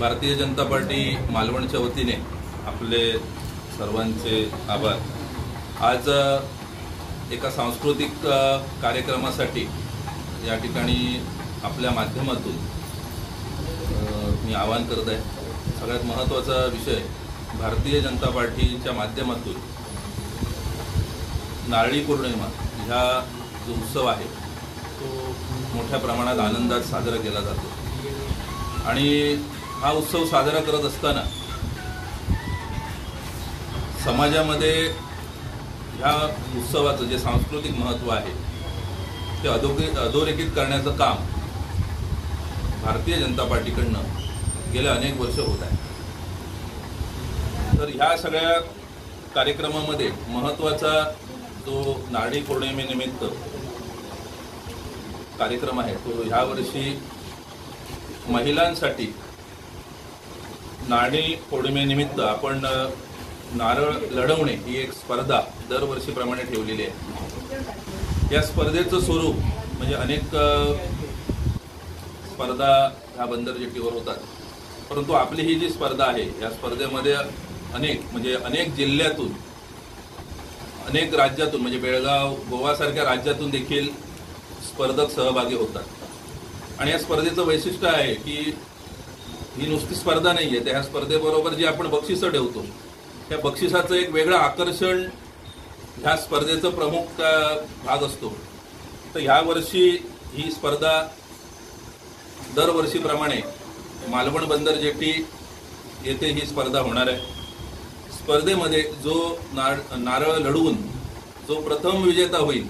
Bharatiya Janata party मालवणच्या वतीने आपले सर्वांचे आभार। आज एका सांस्कृतिक कार्यक्रमासाठी या ठिकाणी आपल्या माध्यमातून मी आवाहन करत आहे। सगळ्यात महत्त्वाचा विषय भारतीय जनता पार्टीच्या माध्यमातून नारळी पौर्णिमा ह्या जो उत्सव आहे तो मोठ्या प्रमाणात आनंदात साजरा केला जातो आणि हा उत्सव साजरा करत असताना समाजामध्ये ह्या उत्सवाचं जे सांस्कृतिक महत्त्व आहे ते अधोरेखित करण्याचं काम भारतीय जनता पार्टीकडनं गेल्या अनेक वर्ष होत आहे। तर ह्या सगळ्या कार्यक्रमामध्ये महत्त्वाचा जो नारळी पौर्णिमेनिमित्त कार्यक्रम आहे तो ह्या वर्षी महिलांसाठी नारळी पौर्णिमेनिमित्त आपण नारळ लढवणे ही एक स्पर्धा दरवर्षीप्रमाणे ठेवलेली आहे। या स्पर्धेचं स्वरूप म्हणजे अनेक स्पर्धा ह्या बंदर जेटीवर होतात, परंतु आपली ही जी स्पर्धा आहे या स्पर्धेमध्ये अनेक जिल्ह्यातून अनेक राज्यातून म्हणजे बेळगाव गोवासारख्या राज्यातून देखील स्पर्धक सहभागी होतात। आणि या स्पर्धेचं वैशिष्ट्य आहे की ही नुसती स्पर्धा नाही आहे, त्या स्पर्धेबरोबर जी आपण बक्षिसं ठेवतो त्या बक्षिसाचं एक वेगळं आकर्षण ह्या स्पर्धेचं प्रमुख भाग असतो। तर ह्या वर्षी ही स्पर्धा दरवर्षीप्रमाणे मालवण बंदर जेटी येथे ही स्पर्धा होणार आहे। स्पर्धेमध्ये जो नारळ लढवून जो प्रथम विजेता होईल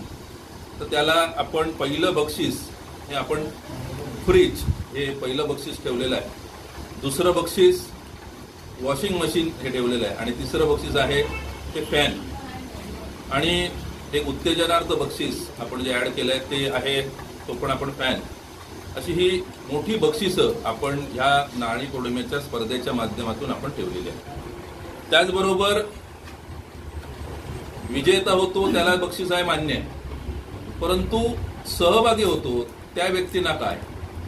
तर त्याला आपण पहिलं बक्षीस हे आपण फ्रीज हे पहिलं बक्षीस ठेवलेलं आहे, दुसरं बक्षीस वॉशिंग मशीन हे ठेवलेलं आहे आणि तिसरं बक्षीस आहे ते फॅन आणि एक उत्तेजनार्थ बक्षीस आपण जे ॲड केलं आहे ते आहे तो पण आपण फॅन। अशी ही मोठी बक्षिसं आपण ह्या नारळी पौर्णिमेच्या स्पर्धेच्या माध्यमातून आपण ठेवलेली आहे। त्याचबरोबर विजेता होतो त्याला बक्षीस आहे मान्य आहे, परंतु सहभागी होतो त्या व्यक्तींना काय,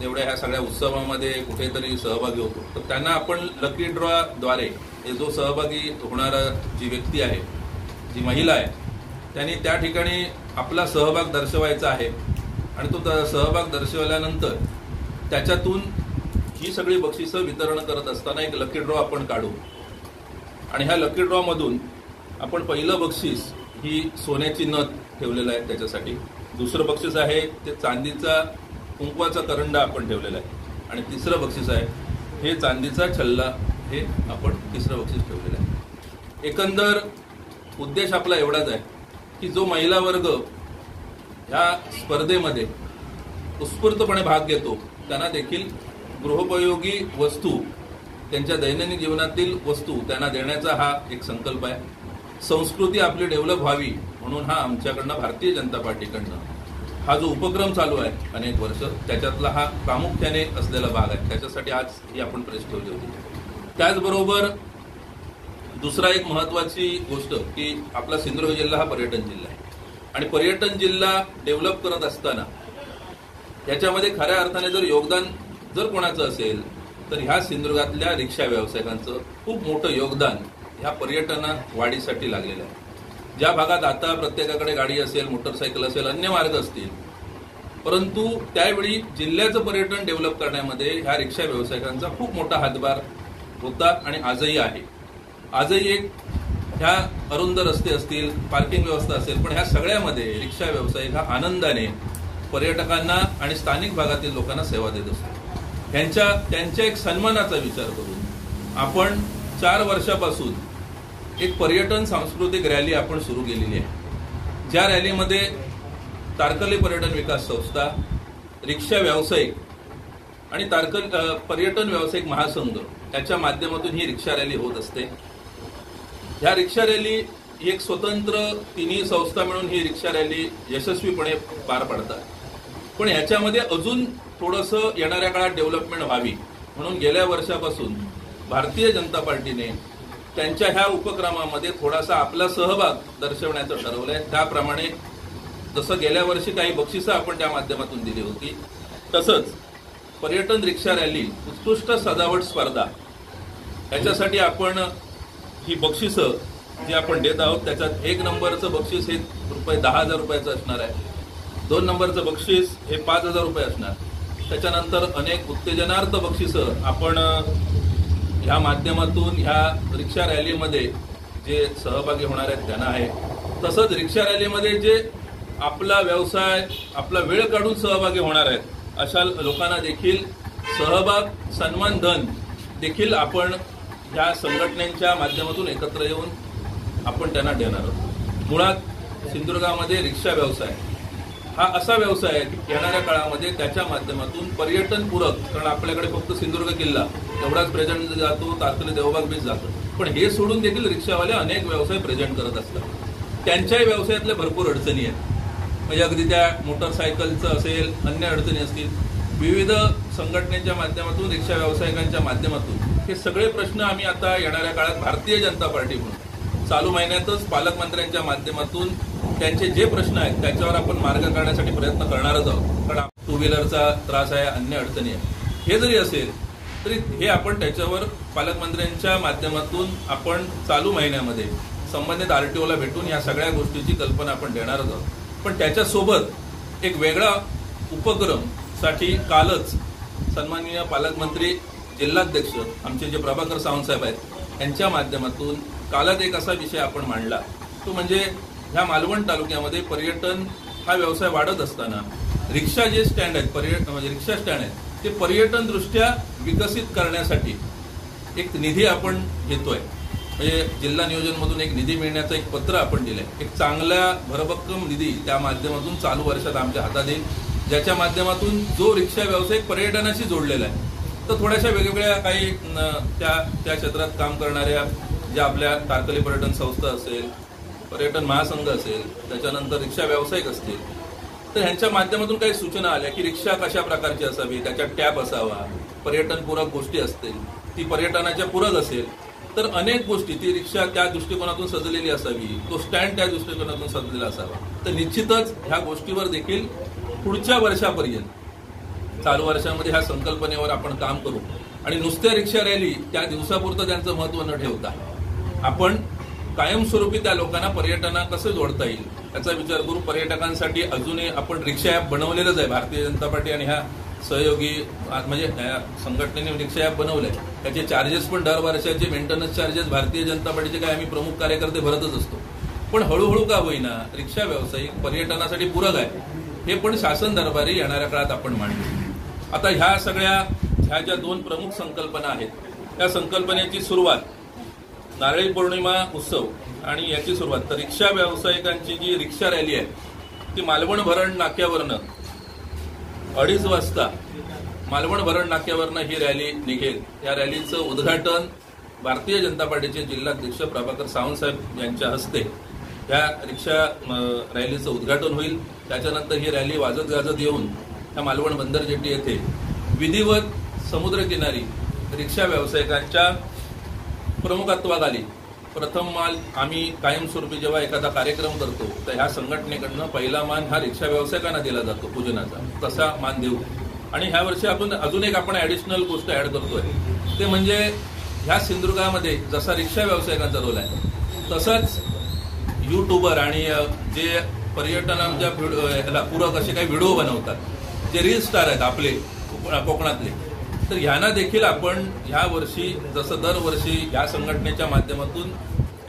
एवढ्या ह्या सगळ्या उत्सवामध्ये कुठेतरी सहभागी होतो तर त्यांना आपण लकी ड्रॉद्वारे हे जो सहभागी होणारा जी व्यक्ती आहे जी महिला आहे त्यांनी त्या ठिकाणी आपला सहभाग दर्शवायचा आहे आणि तो सहभाग दर्शवल्यानंतर त्याच्यातून ही सगळी बक्षिसं वितरण करत असताना एक लकी ड्रॉ आपण काढू आणि ह्या लकी ड्रॉमधून आपण पहिलं बक्षीस ही सोन्याची नथ ठेवलेलं आहे त्याच्यासाठी, दुसरं बक्षीस आहे ते चांदीचा कुंकवाचा करंडा आपण ठेवलेला आहे आणि तिसरं बक्षीस आहे हे चांदीचा छल्ला हे आपण तिसरं बक्षीस ठेवलेलं आहे। एकंदर उद्देश आपला एवढाच आहे की जो महिला वर्ग ह्या स्पर्धेमध्ये उत्स्फूर्तपणे भाग घेतो त्यांना देखील गृहोपयोगी वस्तू त्यांच्या दैनंदिन जीवनातील वस्तू त्यांना देण्याचा हा एक संकल्प आहे। संस्कृती आपली डेव्हलप व्हावी म्हणून हा आमच्याकडनं भारतीय जनता पार्टीकडनं हा जो उपक्रम चालू आहे अनेक वर्ष त्याच्यातला हा प्रामुख्याने असलेला भाग आहे, त्याच्यासाठी आज ही आपण प्रेस ठेवली होती। त्याचबरोबर दुसरा एक महत्त्वाची गोष्ट की आपला सिंधुदुर्ग जिल्हा हा पर्यटन जिल्हा आहे आणि पर्यटन जिल्हा डेव्हलप करत असताना याच्यामध्ये खऱ्या अर्थाने जर योगदान जर कोणाचं असेल तर ह्या सिंधुदुर्गातल्या रिक्षा व्यावसायिकांचं खूप मोठं योगदान ह्या पर्यटना वाढीसाठी लागलेलं आहे। ज्या भागात आता प्रत्येकाकडे गाडी असेल, मोटरसायकल असेल, अन्य मार्ग असतील, परंतु त्यावेळी जिल्ह्याचं पर्यटन डेव्हलप करण्यामध्ये ह्या रिक्षा व्यावसायिकांचा खूप मोठा हातभार होता आणि आजही आहे। आजही एक ह्या अरुंद रस्ते असतील, पार्किंग व्यवस्था असेल, पण ह्या सगळ्यामध्ये रिक्षा व्यावसायिक हा आनंदाने पर्यटकांना आणि स्थानिक भागातील लोकांना सेवा देत असतो। त्यांच्या एक सन्मानाचा विचार करून आपण 4 वर्षापासून एक पर्यटन सांस्कृतिक रॅली आपण सुरू केलेली आहे, ज्या रॅलीमध्ये तारकर्ली पर्यटन विकास संस्था, रिक्षा व्यावसायिक आणि पर्यटन व्यावसायिक महासंघ याच्या माध्यमातून ही रिक्षा रॅली होत असते। ह्या रिक्षा रॅली एक स्वतंत्र तिन्ही संस्था मिळून ही रिक्षा रॅली यशस्वीपणे पार पाडतात, पण ह्याच्यामध्ये अजून थोडंसं येणाऱ्या काळात डेव्हलपमेंट व्हावी म्हणून गेल्या वर्षापासून भारतीय जनता पार्टीने त्यांच्या ह्या उपक्रमामध्ये थोडासा आपला सहभाग दर्शवण्याचं ठरवलंय। त्याप्रमाणे जसं गेल्या वर्षी काही बक्षिसं आपण त्या माध्यमातून दिली होती, तसंच पर्यटन रिक्षा रॅली उत्कृष्ट सजावट स्पर्धा याच्यासाठी आपण ही बक्षिसं जी आपण देत आहोत त्याच्यात 1 नंबरचं बक्षीस हे ₹10,000 असणार आहे, 2 नंबरचं बक्षीस हे ₹5,000 असणार. त्याच्यानंतर अनेक उत्तेजनार्थ बक्षिसं आपण ह्या माध्यमातून ह्या रिक्षा रॅलीमध्ये जे सहभागी होणार आहेत त्यांना आहे. तसंच रिक्षा रॅलीमध्ये जे आपला व्यवसाय आपला वेळ काढून सहभागी होणार आहेत अशा लोकांना देखील सहभाग सन्मान धन देखील आपण ह्या संघटनेच्या माध्यमातून एकत्र येऊन आपण त्यांना देणार आहोत. मुळात सिंधुदुर्गामध्ये रिक्षा व्यवसाय हा असा व्यवसाय आहे की येणाऱ्या काळामध्ये त्याच्या माध्यमातून पर्यटन पूरक, कारण आपल्याकडे फक्त सिंधुदुर्ग किल्ला एवढाच प्रेझेंट जातो, तारकर्ली देवबाग बीच जातो, पण हे सोडून देखील रिक्षावाले अनेक व्यवसाय प्रेझेंट करत असतात. त्यांच्याही व्यवसायातल्या भरपूर अडचणी आहेत. म्हणजे अगदी त्या मोटरसायकलचं असेल, अन्य अडचणी असतील, विविध संघटनेच्या माध्यमातून रिक्षा व्यावसायिकांच्या माध्यमातून हे सगळे प्रश्न आम्ही आता येणाऱ्या काळात भारतीय जनता पार्टी म्हणून चालू महिन्यातच पालकमंत्र्यांच्या माध्यमातून त्यांचे जे प्रश्न आहेत त्याच्यावर आपण मार्ग काढण्यासाठी प्रयत्न करणारच आहोत. कारण टू व्हीलरचा त्रास आहे, अन्य अडचणी आहे, हे जरी असेल तरी हे आपण त्याच्यावर पालकमंत्र्यांच्या माध्यमातून आपण चालू महिन्यामध्ये संबंधित आरटीओला भेटून या सगळ्या गोष्टीची कल्पना आपण देणारच आहोत. पण त्याच्यासोबत एक वेगळा उपक्रम साठी कालच सन्माननीय पालकमंत्री, जिल्हाध्यक्ष आमचे जे प्रभाकर सावंत साहेब आहेत यांच्या माध्यमातून कालच एक असा विषय आपण मांडला, तो म्हणजे ह्या मालवण तालुक्यामध्ये पर्यटन हा व्यवसाय वाढत असताना रिक्षा जे स्टँड आहेत, म्हणजे रिक्षा स्टँड आहेत, ते पर्यटन दृष्ट्या विकसित करण्यासाठी एक निधी आपण घेतोय. म्हणजे जिल्हा नियोजनमधून एक निधी मिळण्याचं एक पत्र आपण दिलंय. एक चांगला भरभक्कम निधी त्या माध्यमातून चालू वर्षात आमच्या हातात येईल, ज्याच्या माध्यमातून जो रिक्षा व्यावसायिक पर्यटनाशी जोडलेला आहे, तर थोड्याशा वेगवेगळ्या काही त्या क्षेत्रात काम करणाऱ्या ज्या आपल्या तारकर्ली पर्यटन संस्था असेल, पर्यटन महासंघ असेल, त्याच्यानंतर रिक्षा व्यावसायिक असतील, तर ह्यांच्या माध्यमातून काही सूचना आल्या की रिक्षा कशा प्रकारची असावी, त्याच्यात टॅब असावा, पर्यटनपूरक गोष्टी असतील, ती पर्यटनाच्या पूरक असेल तर अनेक गोष्टी, ती रिक्षा त्या दृष्टिकोनातून सजलेली असावी, तो स्टँड त्या दृष्टिकोनातून सजलेला असावा. तर निश्चितच ह्या गोष्टीवर देखील पुढच्या वर्षापर्यंत चालू वर्षामध्ये ह्या संकल्पनेवर आपण काम करू. आणि नुसत्या रिक्षा रॅली त्या दिवसापुरतं त्यांचं महत्त्व न ठेवता आपण कायमस्वरूपी त्या लोकांना पर्यटना कसं जोडता येईल याचा विचार करू. पर्यटकांसाठी अजूनही आपण रिक्षा ॲप बनवलेलंच आहे. भारतीय जनता पार्टी आणि ह्या सहयोगी म्हणजे संघटनेने रिक्षा ॲप बनवलंय. त्याचे चार्जेस पण दर वर्षाचे मेंटेनन्स चार्जेस भारतीय जनता पार्टीचे काय आम्ही प्रमुख कार्यकर्ते भरतच असतो. पण हळूहळू का होईना रिक्षा व्यावसायिक पर्यटनासाठी पूरक आहे हे पण शासन दरबारी येणाऱ्या काळात आपण मांडू. आता ह्या ज्या 2 प्रमुख संकल्पना आहेत, त्या संकल्पनेची सुरुवात नारळी पौर्णिमा उत्सव आणि याची सुरुवात तर रिक्षा व्यावसायिकांची जी रिक्षा रॅली आहे ती मालवण भरण नाक्यावरनं 2:30 वाजता मालवण भरण नाक्यावरनं ही रॅली निघेल. या रॅलीचं उद्घाटन भारतीय जनता पार्टीचे जिल्हाध्यक्ष प्रभाकर सावंत साहेब यांच्या हस्ते या रिक्षा रॅलीचं उद्घाटन होईल. त्याच्यानंतर ही रॅली वाजत गाजत येऊन या मालवण बंदर जेटी येथे विधिवत समुद्रकिनारी रिक्षा व्यावसायिकांच्या प्रमुखत्वाखाली प्रथम मान आम्ही कायमस्वरूपी जेव्हा एखादा कार्यक्रम करतो तर ह्या संघटनेकडनं पहिला मान हा रिक्षा व्यावसायिकांना दिला जातो पूजनाचा, तसा मान देऊ. आणि ह्या वर्षी आपण अजून एक आपण ॲडिशनल गोष्ट ऍड करतोय, ते म्हणजे ह्या सिंधुदुर्गामध्ये जसा रिक्षा व्यावसायिकांचा रोल आहे तसंच यूट्यूबर आणि जे पर्यटनाच्या पूरक असे काही व्हिडिओ बनवतात, जे रील स्टार आहेत आपले कोकणातले, तर ह्यांना देखील आपण ह्या वर्षी जसं दरवर्षी ह्या संघटनेच्या माध्यमातून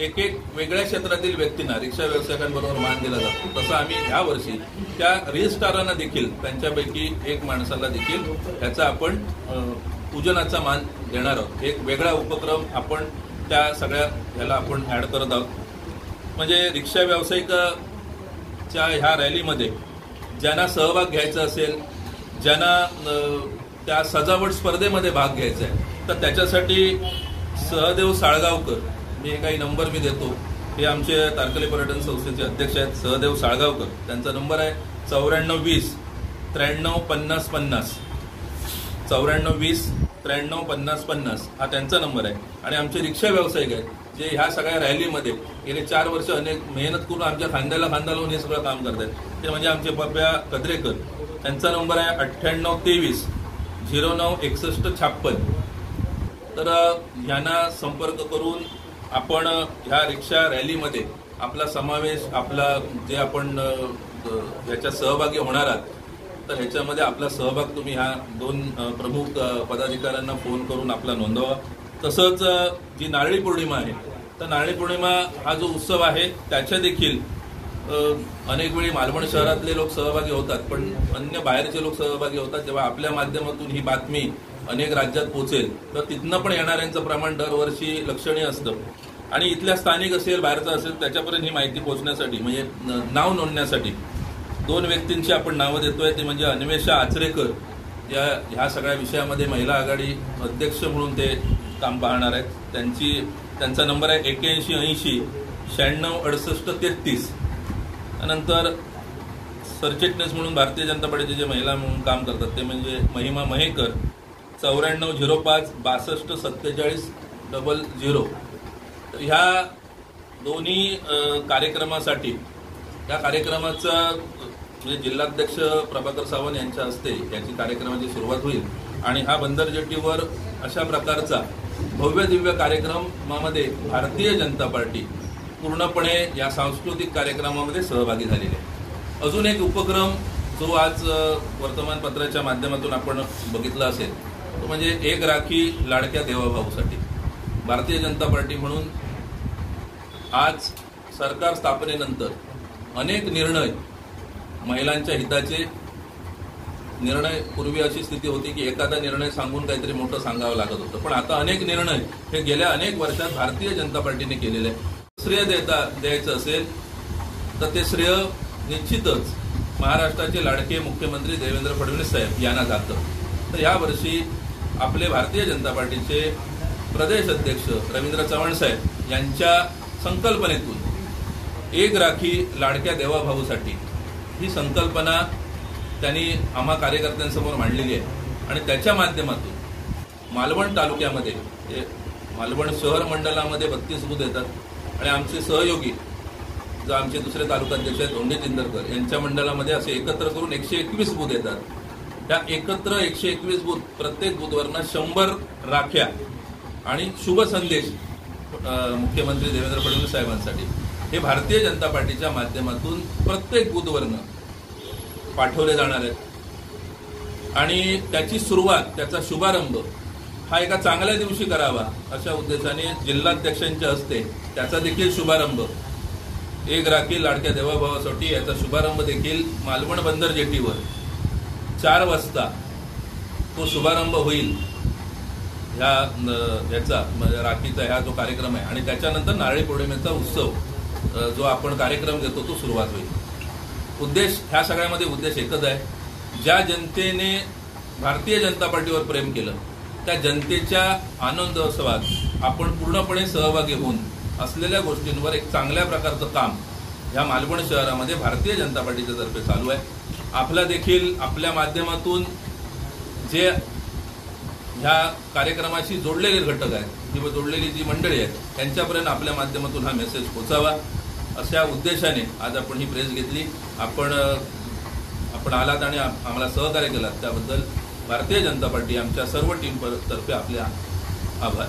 एक वेगळ्या क्षेत्रातील व्यक्तींना रिक्षा व्यावसायिकांबरोबर मान दिला जातो, तसं आम्ही ह्या वर्षी त्या रील स्टारांना देखील त्यांच्यापैकी एक माणसाला देखील ह्याचा आपण पूजनाचा मान देणार आहोत. एक वेगळा उपक्रम आपण त्या सगळ्या ह्याला आपण ऍड करत आहोत. म्हणजे रिक्षा व्यावसायिकाच्या ह्या रॅलीमध्ये ज्यांना सहभाग घ्यायचा असेल, ज्यांना त्या सजावट स्पर्धेमध्ये भाग घ्यायचा आहे, तर त्याच्यासाठी सहदेव साळगावकर, मी काही नंबर मी देतो, हे आमचे तारकर्ली पर्यटन संस्थेचे अध्यक्ष आहेत सहदेव साळगावकर. त्यांचा नंबर आहे 9420 93 50 50 9420 93 50 50 हा त्यांचा नंबर आहे. आणि आमचे रिक्षा व्यावसायिक आहेत जे ह्या सगळ्या रॅलीमध्ये गेले 4 वर्ष अनेक मेहनत करून आमच्या खांद्याला खांदा लावून हे सगळं काम करतात, ते म्हणजे आमचे पप्या कद्रेकर. त्यांचा नंबर आहे 9823 096156. तर यांना संपर्क करून आपण ह्या रिक्षा रॅलीमध्ये आपला समावेश, आपला जे आपण ह्याच्यात सहभागी होणार आहात, तर ह्याच्यामध्ये आपला सहभाग तुम्ही ह्या 2 प्रमुख पदाधिकाऱ्यांना फोन करून आपला नोंदवा. तसंच जी नारळी पौर्णिमा आहे, तर नारळी पौर्णिमा हा जो उत्सव आहे त्याच्या देखील अनेक वेळी मालवण शहरातले लोक सहभागी होतात, पण अन्य बाहेरचे लोक सहभागी होतात. जेव्हा आपल्या माध्यमातून ही बातमी अनेक राज्यात पोहोचेल तर तिथनं पण येणाऱ्यांचं प्रमाण दरवर्षी लक्षणीय असतं. आणि इथल्या स्थानिक असेल, बाहेरचा असेल, त्याच्यापर्यंत ही माहिती पोहोचण्यासाठी, म्हणजे नाव नोंदण्यासाठी 2 व्यक्तींची आपण नावं देतोय. ते म्हणजे अन्वेषा आचरेकर, ह्या सगळ्या विषयामध्ये महिला आघाडी अध्यक्ष म्हणून ते काम पाहणार आहेत. त्यांचा नंबर आहे 8180 96 68 33. त्यानंतर सरचिटणीस म्हणून भारतीय जनता पार्टीचे जे महिला म्हणून काम करतात ते म्हणजे महिमा महेकर 9405 62 47 00. तर ह्या दोन्ही कार्यक्रमासाठी, या कार्यक्रमाचा म्हणजे जिल्हाध्यक्ष प्रभाकर सावंत यांच्या हस्ते याची कार्यक्रमाची सुरुवात होईल आणि हा बंदर जेटीवर अशा प्रकारचा भव्य दिव्य कार्यक्रमामध्ये भारतीय जनता पार्टी पूर्णपणे या सांस्कृतिक कार्यक्रमामध्ये सहभागी झालेली आहे. अजून एक उपक्रम जो आज वर्तमानपत्राच्या माध्यमातून आपण बघितला असेल तो म्हणजे एक राखी लाडक्या देवाभाऊसाठी. भारतीय जनता पार्टी म्हणून आज सरकार स्थापनेनंतर अनेक निर्णय, महिलांच्या हिताचे निर्णय, पूर्वी अशी स्थिती होती की एखादा निर्णय सांगून काहीतरी मोठं सांगावं लागत होतं, पण आता अनेक निर्णय हे गेल्या अनेक वर्षात भारतीय जनता पार्टीने केलेले आहे. श्रेय द्यायचं असेल तर ते श्रेय निश्चितच महाराष्ट्राचे लाडके मुख्यमंत्री देवेंद्र फडणवीस साहेब यांना जातं. तर यावर्षी आपले भारतीय जनता पार्टीचे प्रदेश अध्यक्ष रवींद्र चव्हाण साहेब यांच्या संकल्पनेतून एक राखी लाडक्या देवाभाऊसाठी ही संकल्पना त्यांनी आम्हा कार्यकर्त्यांसमोर मांडलेली आहे आणि त्याच्या माध्यमातून मालवण तालुक्यामध्ये, मालवण शहर मंडलामध्ये 32 बूथ येतात आणि आमचे सहयोगी जो आमचे दुसरे तालुकाध्यक्ष आहेत धोंडे चिंदरकर यांच्या मंडलामध्ये असे एकत्र करून 121 बूथ येतात. त्या एकत्र 121 बूथ, प्रत्येक बूथवरनं 100 राख्या आणि शुभ संदेश मुख्यमंत्री देवेंद्र फडणवीस साहेबांसाठी हे भारतीय जनता पार्टीच्या माध्यमातून प्रत्येक बूथवरनं पाठवले जाणार आहेत आणि त्याची सुरुवात, त्याचा शुभारंभ हा एका चांगल्या दिवशी करावा अशा उद्देशाने जिल्हाध्यक्षांच्या हस्ते त्याचा देखील शुभारंभ, एक राखी लाडक्या देवाभावासाठी याचा शुभारंभ देखील मालवण बंदर जेटीवर 4 वाजता तो शुभारंभ होईल. ह्याचा राखीचा हा जो कार्यक्रम आहे आणि त्याच्यानंतर नारळी पौर्णिमेचा उत्सव जो आपण कार्यक्रम घेतो तो सुरुवात होईल. उद्देश ह्या सगळ्यामध्ये उद्देश एकच आहे, ज्या जनतेने भारतीय जनता पार्टीवर प्रेम केलं त्या जनतेच्या आनंदोत्सवात आपण पूर्णपणे सहभागी होऊन असलेल्या गोष्टींवर एक चांगल्या प्रकारचं काम ह्या मालवण शहरामध्ये भारतीय जनता पार्टीच्या तर्फे चालू आहे. आपला देखील आपल्या माध्यमातून जे ह्या कार्यक्रमाशी जोडलेले घटक आहेत किंवा जोडलेली जी मंडळी आहेत त्यांच्यापर्यंत आपल्या माध्यमातून हा मेसेज पोहोचावा अशा उद्देशाने आज आपण ही प्रेस घेतली. आपण आलात आणि आम्हाला सहकार्य केलात त्याबद्दल भारतीय जनता पार्टी आमच्या सर्व टीम तर्फे आपले आभार.